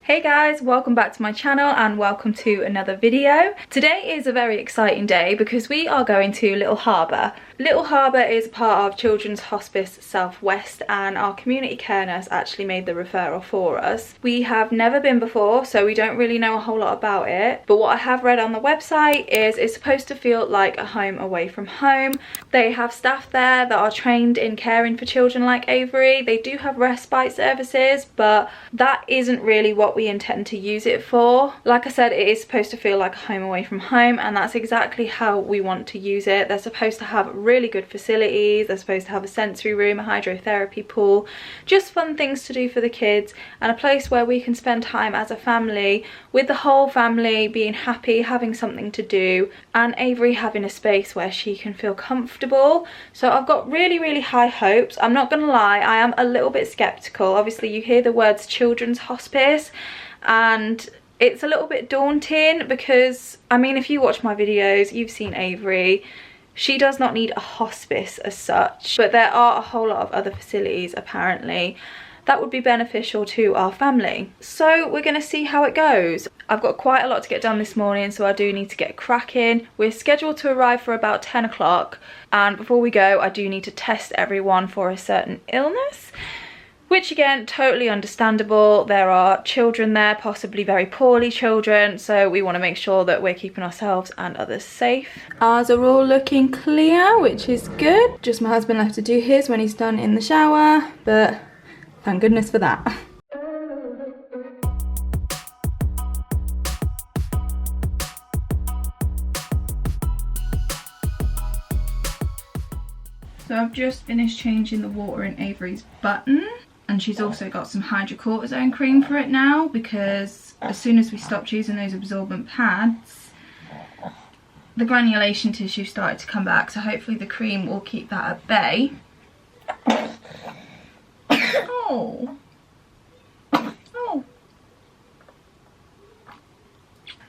Hey guys, welcome back to my channel and welcome to another video. Today is a very exciting day because we are going to Little Harbour. Little Harbour is part of Children's Hospice Southwest and our community care nurse actually made the referral for us. We have never been before, so we don't really know a whole lot about it, but what I have read on the website is it's supposed to feel like a home away from home. They have staff there that are trained in caring for children like Avery. They do have respite services, but that isn't really what we intend to use it for. Like I said, it is supposed to feel like a home away from home, and that's exactly how we want to use it. They're supposed to have really good facilities. They're supposed to have a sensory room, a hydrotherapy pool, just fun things to do for the kids, and a place where we can spend time as a family, with the whole family being happy, having something to do, and Avery having a space where she can feel comfortable. So I've got really high hopes. I'm not gonna lie, I am a little bit skeptical. Obviously you hear the words children's hospice and it's a little bit daunting because, I mean, if you watch my videos, you've seen Avery. She does not need a hospice as such, but there are a whole lot of other facilities apparently that would be beneficial to our family. So we're gonna see how it goes. I've got quite a lot to get done this morning, so I do need to get cracking. We're scheduled to arrive for about 10 o'clock, and before we go, I do need to test everyone for a certain illness, which again, totally understandable. There are children there, possibly very poorly children, so we want to make sure that we're keeping ourselves and others safe. Ours are all looking clear, which is good. Just my husband left to do his when he's done in the shower, but thank goodness for that. So I've just finished changing the water in Avery's button, and she's also got some hydrocortisone cream for it now because as soon as we stopped using those absorbent pads, the granulation tissue started to come back, so hopefully the cream will keep that at bay. Oh.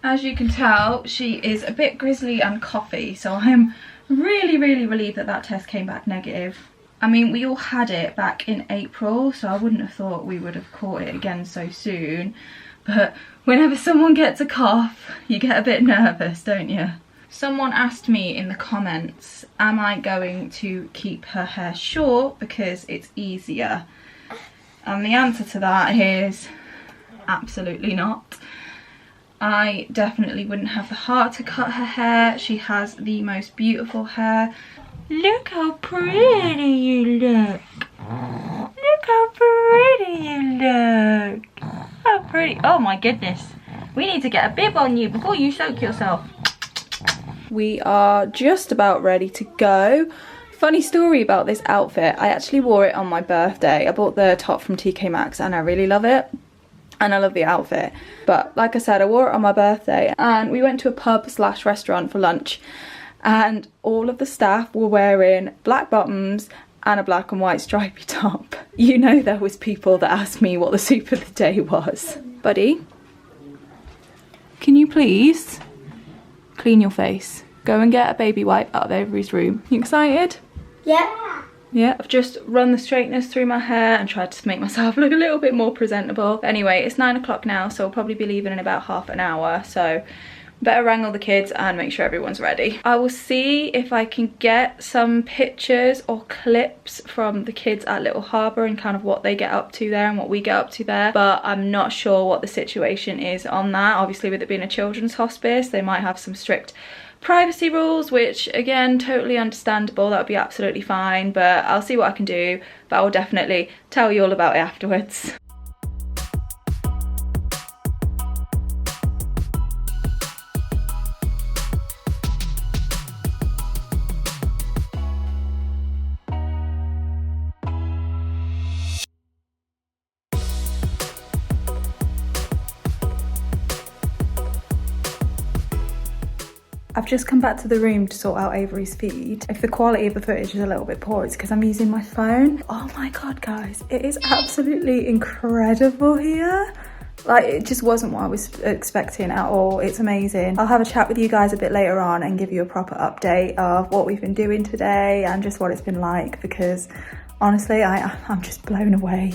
As you can tell, she is a bit grizzly and coughy, so I'm really relieved that that test came back negative. I mean, we all had it back in April, so I wouldn't have thought we would have caught it again so soon, but whenever someone gets a cough, you get a bit nervous, don't you? Someone asked me in the comments, am I going to keep her hair short because it's easier? And the answer to that is absolutely not. I definitely wouldn't have the heart to cut her hair. She has the most beautiful hair. Look how pretty you look. Look how pretty you look. How pretty. Oh my goodness. We need to get a bib on you before you soak yourself. We are just about ready to go. Funny story about this outfit. I actually wore it on my birthday. I bought the top from TK Maxx and I really love it. And I love the outfit. But like I said, I wore it on my birthday and we went to a pub/restaurant for lunch. And all of the staff were wearing black bottoms and a black and white stripy top. You know, there was people that asked me what the soup of the day was. Buddy, can you please clean your face? Go and get a baby wipe out of Avery's room. You excited? Yeah. Yeah, I've just run the straighteners through my hair and tried to make myself look a little bit more presentable. But anyway, it's 9 o'clock now, so I'll probably be leaving in about half an hour. So better wrangle the kids and make sure everyone's ready. I will see if I can get some pictures or clips from the kids at Little Harbour and kind of what they get up to there and what we get up to there, but I'm not sure what the situation is on that. Obviously with it being a children's hospice, they might have some strict privacy rules, which again, totally understandable. That would be absolutely fine, but I'll see what I can do, but I will definitely tell you all about it afterwards. I've just come back to the room to sort out Avery's feed. If the quality of the footage is a little bit poor, it's because I'm using my phone. Oh my god, guys, it is absolutely incredible here. Like, it just wasn't what I was expecting at all. It's amazing. I'll have a chat with you guys a bit later on and give you a proper update of what we've been doing today and just what it's been like, because honestly, I'm just blown away.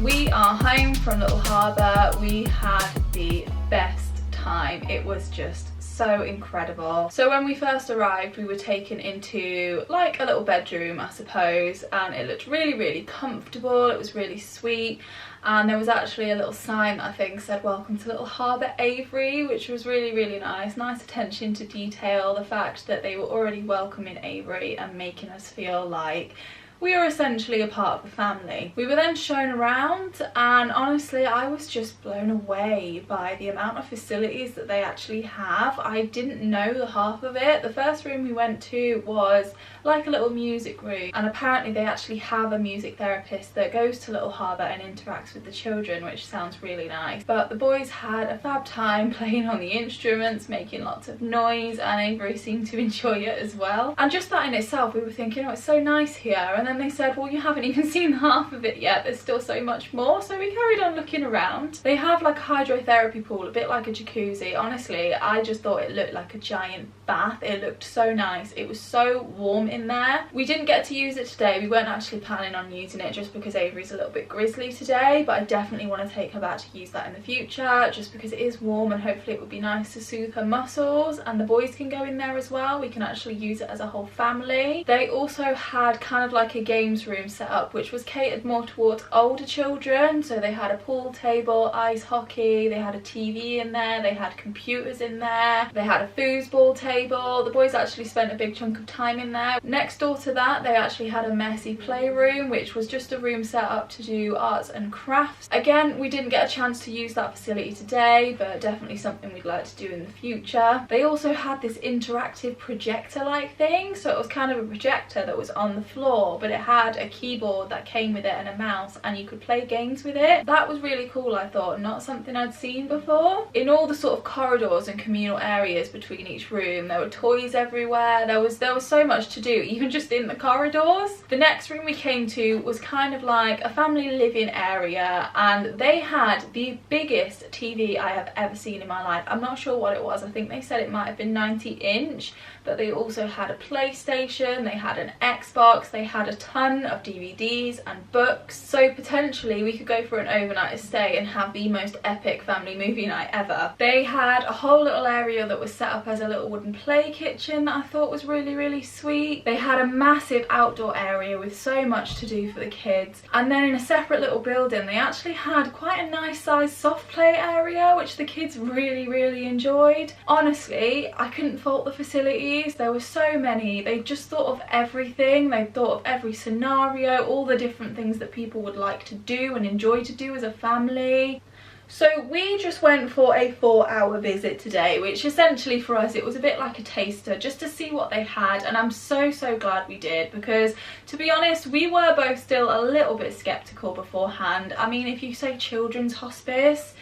We are home from Little Harbour. We had the best time. It was just so incredible. So when we first arrived, we were taken into like a little bedroom, I suppose, and it looked really comfortable. It was really sweet, and there was actually a little sign that I think said welcome to Little Harbour Avery, which was really nice. Nice attention to detail, the fact that they were already welcoming Avery and making us feel like we are essentially a part of the family. We were then shown around, and honestly I was just blown away by the amount of facilities that they actually have. I didn't know the half of it. The first room we went to was like a little music room, and apparently they actually have a music therapist that goes to Little Harbour and interacts with the children, which sounds really nice. But the boys had a fab time playing on the instruments, making lots of noise, and Avery seemed to enjoy it as well. And just that in itself, we were thinking, oh, it's so nice here, and then they said, well, you haven't even seen half of it yet, there's still so much more. So we carried on looking around. They have like a hydrotherapy pool, a bit like a jacuzzi. Honestly, I just thought it looked like a giant bath. It looked so nice. It was so warm in there. We didn't get to use it today. We weren't actually planning on using it just because Avery's a little bit grizzly today, but I definitely want to take her back to use that in the future, just because it is warm and hopefully it would be nice to soothe her muscles. And the boys can go in there as well. We can actually use it as a whole family. They also had kind of like a games room set up, which was catered more towards older children. So they had a pool table, ice hockey, they had a TV in there, they had computers in there, they had a foosball table. The boys actually spent a big chunk of time in there. Next door to that, they actually had a messy playroom, which was just a room set up to do arts and crafts. Again, we didn't get a chance to use that facility today, but definitely something we'd like to do in the future. They also had this interactive projector like thing, so it was kind of a projector that was on the floor, but it had a keyboard that came with it and a mouse, and you could play games with it. That was really cool, I thought, not something I'd seen before. In all the sort of corridors and communal areas between each room, there were toys everywhere. There was so much to do, even just in the corridors. The next room we came to was kind of like a family living area, and they had the biggest TV I have ever seen in my life. I'm not sure what it was. I think they said it might have been 90-inch, but they also had a PlayStation, they had an Xbox, they had a ton of DVDs and books. So potentially we could go for an overnight stay and have the most epic family movie night ever. They had a whole little area that was set up as a little wooden play kitchen that I thought was really sweet. They had a massive outdoor area with so much to do for the kids. And then in a separate little building, they actually had quite a nice sized soft play area, which the kids really enjoyed. Honestly, I couldn't fault the facilities. There were so many. They just thought of everything. They thought of every scenario, all the different things that people would like to do and enjoy to do as a family. So we just went for a 4-hour visit today, which essentially for us it was a bit like a taster, just to see what they had. And I'm so glad we did, because to be honest, we were both still a little bit skeptical beforehand. I mean, if you say children's hospice,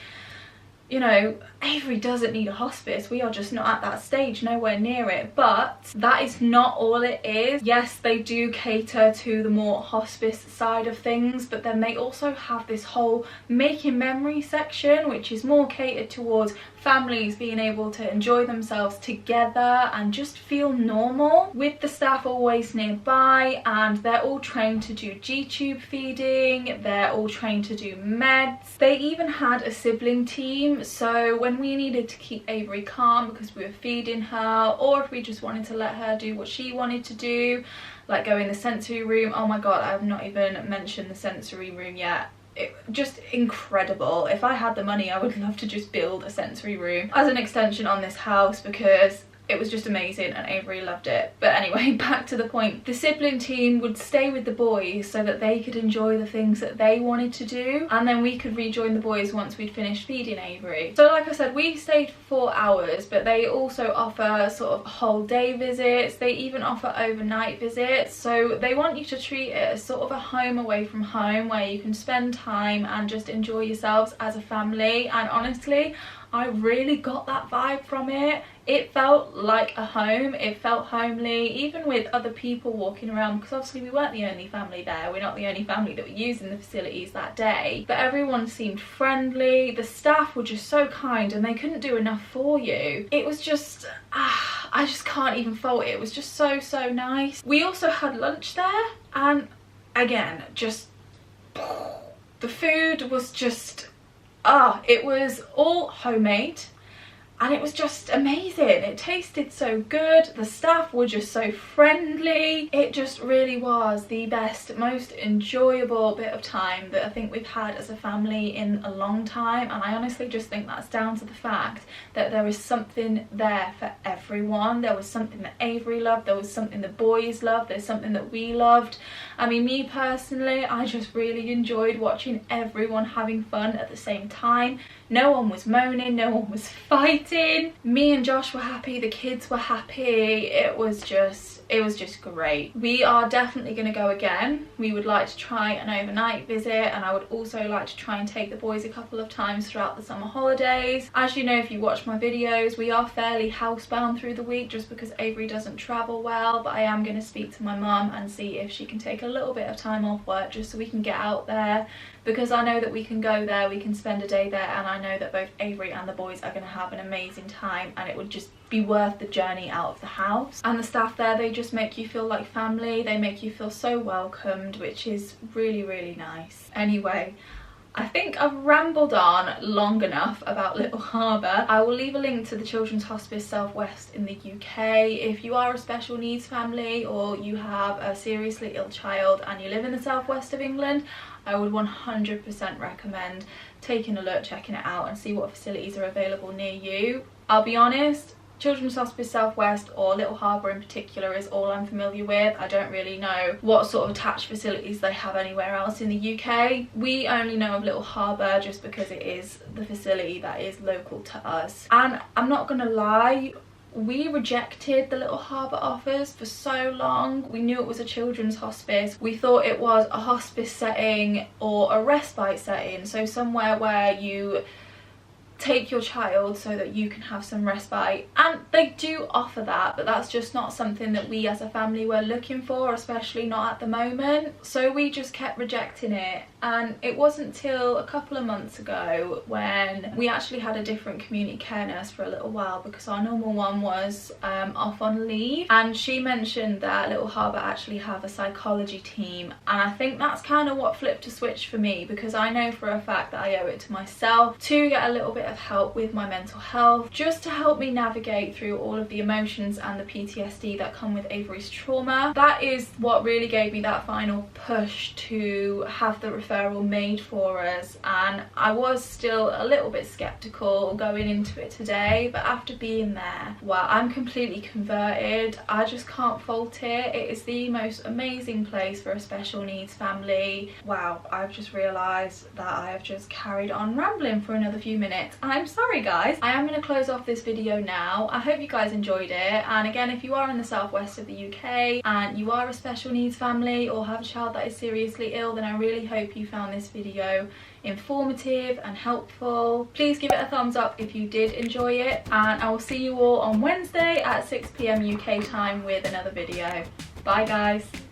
you know, Avery doesn't need a hospice. We are just not at that stage, nowhere near it. But that is not all it is. Yes, they do cater to the more hospice side of things, but then they also have this whole making memory section, which is more catered towards families being able to enjoy themselves together and just feel normal, with the staff always nearby. And they're all trained to do G-tube feeding, they're all trained to do meds. They even had a sibling team, so when we needed to keep Avery calm because we were feeding her, or if we just wanted to let her do what she wanted to do, like go in the sensory room. Oh my god, I have not even mentioned the sensory room yet. Just incredible. If I had the money, I would love to just build a sensory room as an extension on this house, because it was just amazing and Avery loved it. But anyway, back to the point. The sibling team would stay with the boys so that they could enjoy the things that they wanted to do, and then we could rejoin the boys once we'd finished feeding Avery. So like I said, we stayed for 4 hours, but they also offer sort of whole day visits. They even offer overnight visits, so they want you to treat it as sort of a home away from home, where you can spend time and just enjoy yourselves as a family. And honestly, I really got that vibe from it. It felt like a home, it felt homely, even with other people walking around, because obviously we weren't the only family there. We're not the only family that were using the facilities that day, but everyone seemed friendly. The staff were just so kind, and they couldn't do enough for you. It was just, I just can't even fault it. It was just so nice. We also had lunch there, and again, just The food was just, it was all homemade. And it was just amazing. It tasted so good. The staff were just so friendly. It just really was the best, most enjoyable bit of time that I think we've had as a family in a long time. And I honestly just think that's down to the fact that there is something there for everyone. There was something that Avery loved. There was something the boys loved. There's something that we loved. I mean, me personally, I just really enjoyed watching everyone having fun at the same time. No one was moaning, no one was fighting. Me and Josh were happy, the kids were happy. It was just great. We are definitely going to go again. We would like to try an overnight visit, and I would also like to try and take the boys a couple of times throughout the summer holidays. As you know, if you watch my videos, we are fairly housebound through the week just because Avery doesn't travel well, but I am going to speak to my mum and see if she can take a little bit of time off work just so we can get out there, because I know that we can go there, we can spend a day there, and I know that both Avery and the boys are going to have an amazing time, and it would just be worth the journey out of the house. And the staff there, they just make you feel like family. They make you feel so welcomed, which is really, really nice. Anyway, I think I've rambled on long enough about Little Harbour. I will leave a link to the Children's Hospice Southwest in the UK. If you are a special needs family or you have a seriously ill child and you live in the southwest of England, I would 100% recommend taking a look, checking it out and see what facilities are available near you. I'll be honest, Children's Hospice Southwest or Little Harbour in particular is all I'm familiar with. I don't really know what sort of attached facilities they have anywhere else in the UK. We only know of Little Harbour just because it is the facility that is local to us. And I'm not gonna lie, we rejected the Little Harbour offers for so long. We knew it was a children's hospice. We thought it was a hospice setting or a respite setting, so somewhere where you take your child so that you can have some respite, and they do offer that, but that's just not something that we as a family were looking for, especially not at the moment. So we just kept rejecting it, and it wasn't till a couple of months ago when we actually had a different community care nurse for a little while because our normal one was off on leave, and she mentioned that Little Harbour actually have a psychology team, and I think that's kind of what flipped a switch for me, because I know for a fact that I owe it to myself to get a little bit of help with my mental health, just to help me navigate through all of the emotions and the PTSD that come with Avery's trauma. That is what really gave me that final push to have the referral made for us, and I was still a little bit skeptical going into it today, but after being there, wow, I'm completely converted. I just can't fault it. It is the most amazing place for a special needs family. Wow, I've just realised that I have just carried on rambling for another few minutes. I'm sorry guys. I am going to close off this video now. I hope you guys enjoyed it, and again, if you are in the southwest of the UK and you are a special needs family or have a child that is seriously ill, then I really hope you found this video informative and helpful. Please give it a thumbs up if you did enjoy it, and I will see you all on Wednesday at 6 PM UK time with another video. Bye guys.